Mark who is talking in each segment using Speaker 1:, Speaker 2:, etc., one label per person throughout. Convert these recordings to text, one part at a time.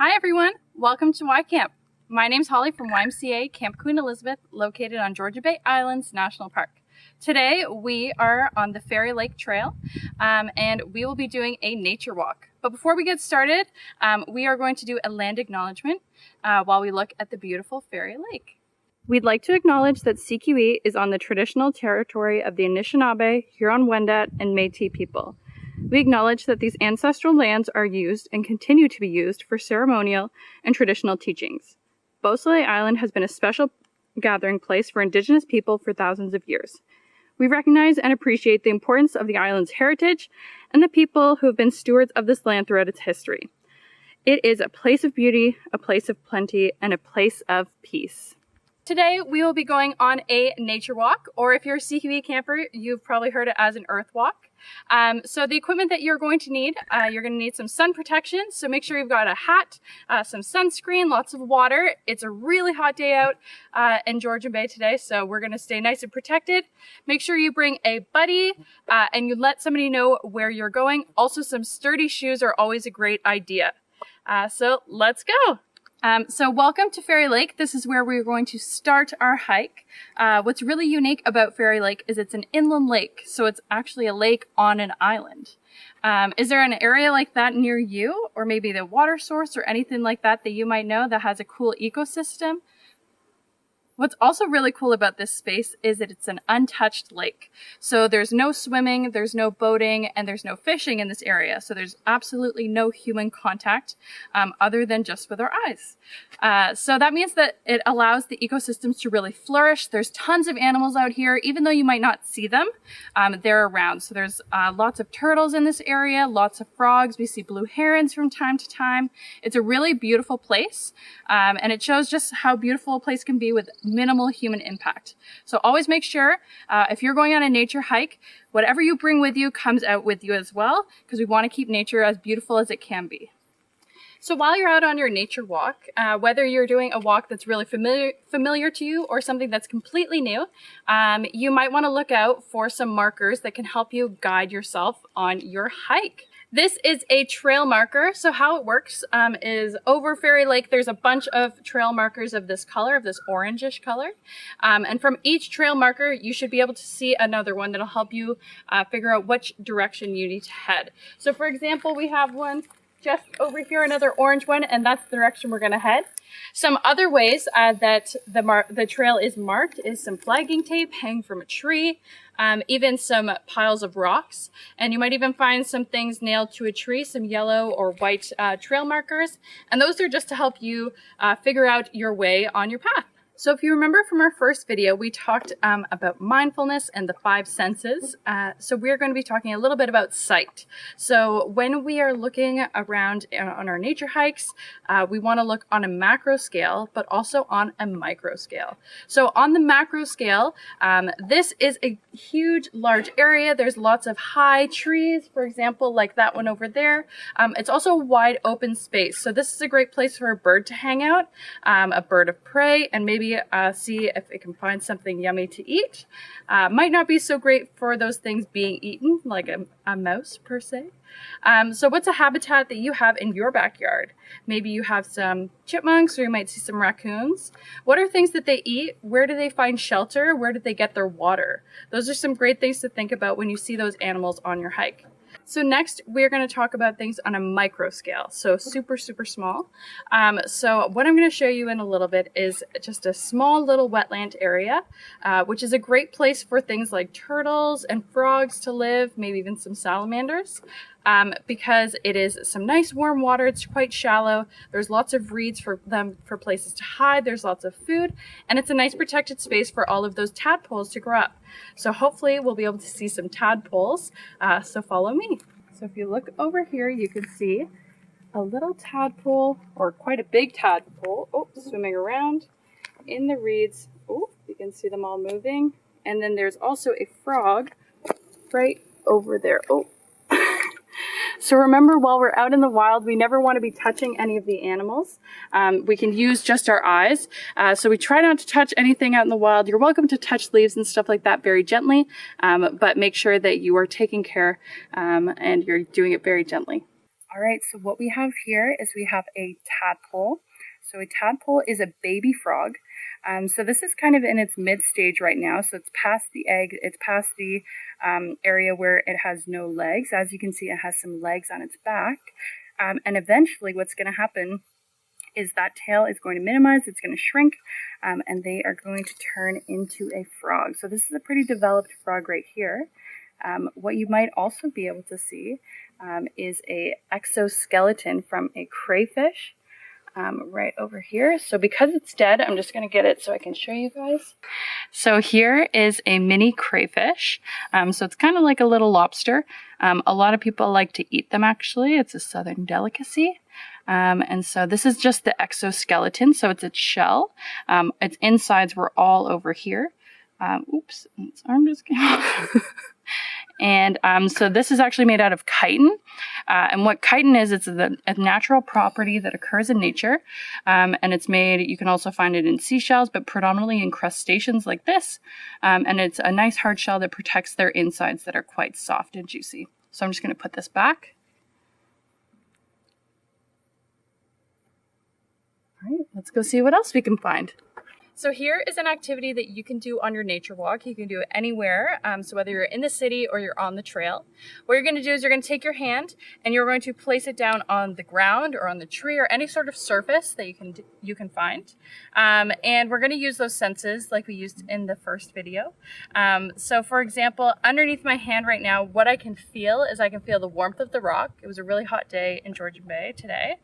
Speaker 1: Hi everyone, welcome to YCamp. My name's Holly from YMCA Camp Queen Elizabeth, located on Georgia Bay Islands National Park. Today we are on the Fairy Lake Trail and we will be doing a nature walk. But before we get started, we are going to do a land acknowledgement while we look at the beautiful Fairy Lake. We'd like to acknowledge that CQE is on the traditional territory of the Anishinaabe, Huron-Wendat, and Métis people. We acknowledge that these ancestral lands are used and continue to be used for ceremonial and traditional teachings. Beausoleil Island has been a special gathering place for Indigenous people for thousands of years. We recognize and appreciate the importance of the island's heritage and the people who have been stewards of this land throughout its history. It is a place of beauty, a place of plenty, and a place of peace. Today we will be going on a nature walk, or if you're a CQE camper, you've probably heard it as an earth walk. So the equipment that you're going to need, you're going to need some sun protection, so make sure you've got a hat, some sunscreen, lots of water. It's a really hot day out in Georgia Bay today, so we're going to stay nice and protected. Make sure you bring a buddy and you let somebody know where you're going. Also, some sturdy shoes are always a great idea. So let's go. So welcome to Fairy Lake. This is where we're going to start our hike. What's really unique about Fairy Lake is it's an inland lake, so it's actually a lake on an island. Is there an area like that near you, or maybe the water source or anything like that that you might know that has a cool ecosystem? What's also really cool about this space is that it's an untouched lake. So there's no swimming, there's no boating, and there's no fishing in this area. So there's absolutely no human contact other than just with our eyes. So that means that it allows the ecosystems to really flourish. There's tons of animals out here, even though you might not see them, they're around. So there's lots of turtles in this area, lots of frogs. We see blue herons from time to time. It's a really beautiful place, and it shows just how beautiful a place can be with minimal human impact. So always make sure if you're going on a nature hike, whatever you bring with you comes out with you as well, because we want to keep nature as beautiful as it can be. So while you're out on your nature walk, whether you're doing a walk that's really familiar to you or something that's completely new, you might want to look out for some markers that can help you guide yourself on your hike. This is a trail marker. So how it works is over Fairy Lake, there's a bunch of trail markers of this color, of this orangish color. And from each trail marker, you should be able to see another one that'll help you figure out which direction you need to head. So for example, we have one just over here, another orange one, and that's the direction we're gonna head. Some other ways that the trail is marked is some flagging tape hanging from a tree, even some piles of rocks, and you might even find some things nailed to a tree, some yellow or white trail markers, and those are just to help you figure out your way on your path. So if you remember from our first video, we talked about mindfulness and the 5 senses. So we're going to be talking a little bit about sight. So when we are looking around on our nature hikes, we want to look on a macro scale, but also on a micro scale. So on the macro scale, this is a huge, large area. There's lots of high trees, for example, like that one over there. It's also a wide open space. So this is a great place for a bird to hang out, a bird of prey, and maybe see if it can find something yummy to eat. Might not be so great for those things being eaten, like a mouse per se. So what's a habitat that you have in your backyard? Maybe you have some chipmunks, or you might see some raccoons. What are things that they eat? Where do they find shelter? Where do they get their water? Those are some great things to think about when you see those animals on your hike. So next, we're going to talk about things on a micro scale, so super, super small. So what I'm going to show you in a little bit is just a small little wetland area, which is a great place for things like turtles and frogs to live, maybe even some salamanders. Because it is some nice warm water. It's quite shallow. There's lots of reeds for them for places to hide. There's lots of food, and it's a nice protected space for all of those tadpoles to grow up. So hopefully we'll be able to see some tadpoles. So follow me. So if you look over here, you can see a little tadpole, or quite a big tadpole, swimming around in the reeds. Oh, you can see them all moving. And then there's also a frog right over there. Oh. So remember, while we're out in the wild, we never want to be touching any of the animals. We can use just our eyes. So we try not to touch anything out in the wild. You're welcome to touch leaves and stuff like that very gently, but make sure that you are taking care and you're doing it very gently. All right, so what we have here is we have a tadpole. So a tadpole is a baby frog. So this is kind of in its mid stage right now. So it's past the egg, it's past the area where it has no legs. As you can see, it has some legs on its back. And eventually what's going to happen is that tail is going to minimize, it's going to shrink, and they are going to turn into a frog. So this is a pretty developed frog right here. What you might also be able to see is a exoskeleton from a crayfish right over here. So because it's dead, I'm just going to get it so I can show you guys. So here is a mini crayfish. So it's kind of like a little lobster. A lot of people like to eat them actually. It's a southern delicacy. And so this is just the exoskeleton. So it's its shell. Its insides were all over here. Oops, its arm just came off. And so this is actually made out of chitin. And what chitin is, it's a natural property that occurs in nature. And it's made, you can also find it in seashells, but predominantly in crustaceans like this. And it's a nice hard shell that protects their insides that are quite soft and juicy. So I'm just going to put this back. All right, let's go see what else we can find. So here is an activity that you can do on your nature walk. You can do it anywhere. So whether you're in the city or you're on the trail, what you're going to do is you're going to take your hand and you're going to place it down on the ground or on the tree or any sort of surface that you can find. And we're going to use those senses like we used in the first video. So for example, underneath my hand right now, what I can feel is I can feel the warmth of the rock. It was a really hot day in Georgian Bay today.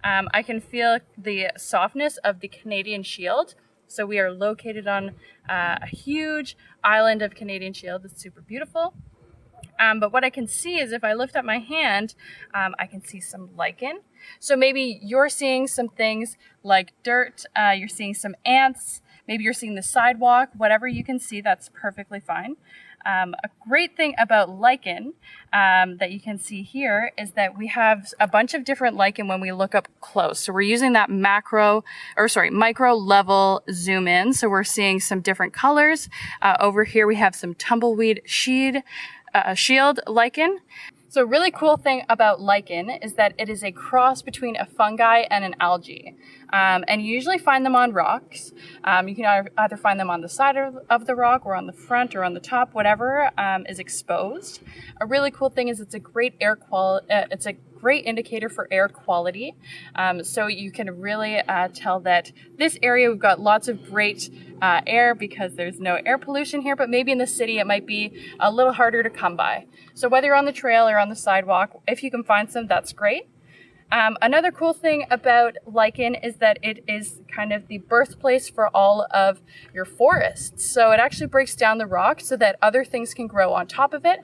Speaker 1: I can feel the softness of the Canadian Shield. So we are located on a huge island of Canadian Shield. It's super beautiful. But what I can see is if I lift up my hand, I can see some lichen. So maybe you're seeing some things like dirt, you're seeing some ants, maybe you're seeing the sidewalk, whatever you can see, that's perfectly fine. A great thing about lichen that you can see here is that we have a bunch of different lichen when we look up close. So we're using that micro level zoom in. So we're seeing some different colors. Over here we have some tumbleweed shield lichen. So a really cool thing about lichen is that it is a cross between a fungi and an algae. And you usually find them on rocks. You can either find them on the side of the rock or on the front or on the top, whatever is exposed. A really cool thing is it's a great great indicator for air quality. So you can really tell that this area we've got lots of great air because there's no air pollution here, but maybe in the city it might be a little harder to come by. So whether you're on the trail or on the sidewalk, if you can find some, that's great. Another cool thing about lichen is that it is kind of the birthplace for all of your forests. So it actually breaks down the rock so that other things can grow on top of it.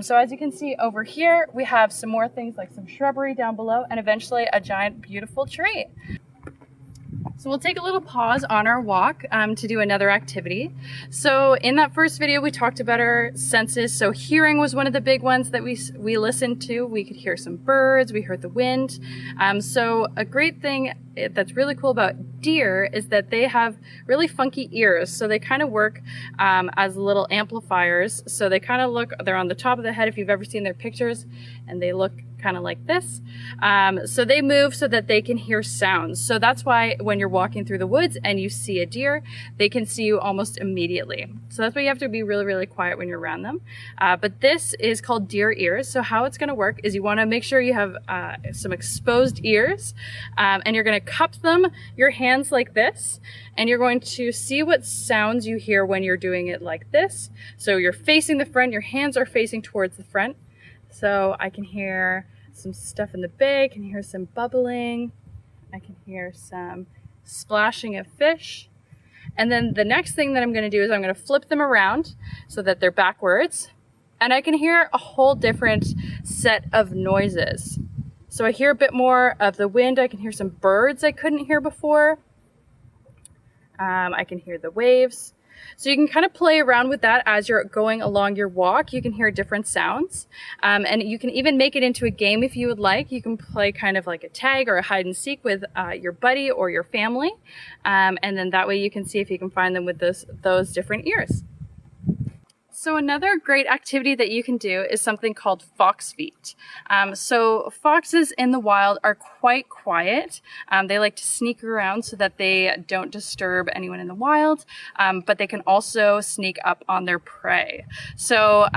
Speaker 1: So as you can see over here, we have some more things like some shrubbery down below and eventually a giant beautiful tree. So we'll take a little pause on our walk to do another activity. So in that first video, we talked about our senses. So hearing was one of the big ones that we listened to. We could hear some birds, we heard the wind. So a great thing that's really cool about deer is that they have really funky ears. So they kind of work as little amplifiers. So they kind of they're on the top of the head if you've ever seen their pictures, and they look kind of like this. So they move so that they can hear sounds. So that's why when you're walking through the woods and you see a deer, they can see you almost immediately. So that's why you have to be really, really quiet when you're around them. But this is called deer ears. So how it's going to work is you want to make sure you have some exposed ears, and you're going to cup your hands like this, and you're going to see what sounds you hear when you're doing it like this. So you're facing the front, your hands are facing towards the front. So I can hear some stuff in the bay, I can hear some bubbling, I can hear some splashing of fish. And then the next thing that I'm going to do is I'm going to flip them around so that they're backwards. And I can hear a whole different set of noises. So I hear a bit more of the wind, I can hear some birds I couldn't hear before. I can hear the waves. So you can kind of play around with that as you're going along your walk. You can hear different sounds, and you can even make it into a game if you would like. You can play kind of like a tag or a hide and seek with your buddy or your family, and then that way you can see if you can find them with those different ears. So another great activity that you can do is something called fox feet. So foxes in the wild are quite quiet. They like to sneak around so that they don't disturb anyone in the wild, but they can also sneak up on their prey. So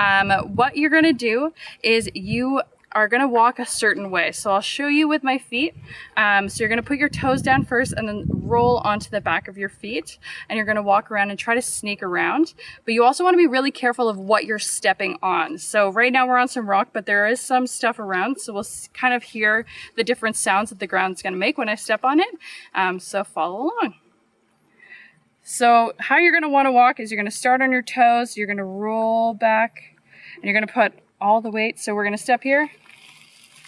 Speaker 1: what you're going to do is you are going to walk a certain way. So I'll show you with my feet. So you're going to put your toes down first and then roll onto the back of your feet, and you're going to walk around and try to sneak around. But you also want to be really careful of what you're stepping on. So right now we're on some rock, but there is some stuff around, so we'll kind of hear the different sounds that the ground's going to make when I step on it. So follow along. So how you're going to want to walk is you're going to start on your toes, you're going to roll back, and you're going to put all the weight. So we're going to step here.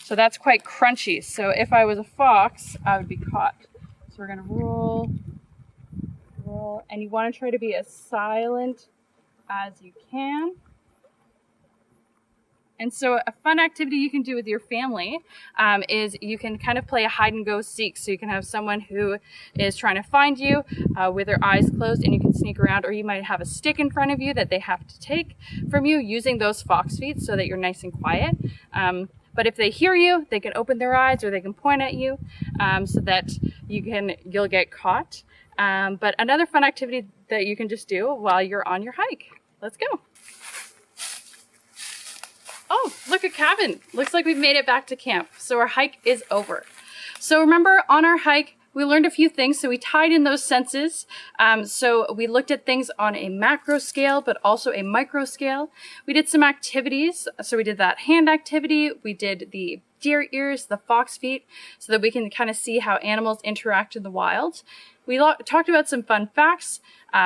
Speaker 1: So that's quite crunchy. So if I was a fox, I would be caught. So we're going to roll, roll, and you want to try to be as silent as you can. And so a fun activity you can do with your family is you can kind of play a hide and go seek. So you can have someone who is trying to find you with their eyes closed, and you can sneak around, or you might have a stick in front of you that they have to take from you using those fox feet so that you're nice and quiet. But if they hear you, they can open their eyes or they can point at you so that you'll get caught. But another fun activity that you can just do while you're on your hike. Let's go. Oh, look, a cabin. Looks like we've made it back to camp. So our hike is over. So remember, on our hike, we learned a few things. So we tied in those senses. So we looked at things on a macro scale, but also a micro scale. We did some activities. So we did that hand activity. We did the deer ears, the fox feet, so that we can kind of see how animals interact in the wild. We talked about some fun facts.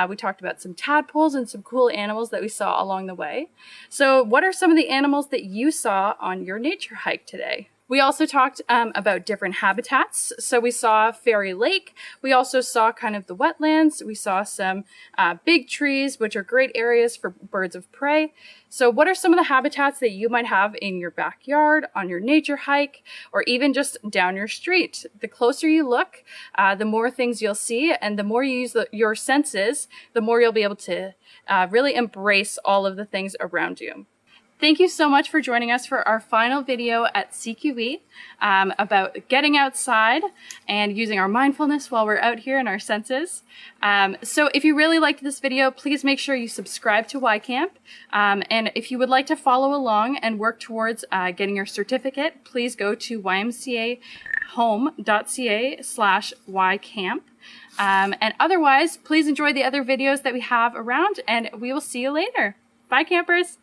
Speaker 1: We talked about some tadpoles and some cool animals that we saw along the way. So what are some of the animals that you saw on your nature hike today? We also talked about different habitats. So we saw Fairy Lake. We also saw kind of the wetlands. We saw some big trees, which are great areas for birds of prey. So what are some of the habitats that you might have in your backyard, on your nature hike, or even just down your street? The closer you look, the more things you'll see, and the more you use your senses, the more you'll be able to really embrace all of the things around you. Thank you so much for joining us for our final video at CQE about getting outside and using our mindfulness while we're out here in our senses. So if you really liked this video, please make sure you subscribe to YCamp. And if you would like to follow along and work towards getting your certificate, please go to ymcahome.ca/YCamp. And otherwise, please enjoy the other videos that we have around, and we will see you later. Bye, campers.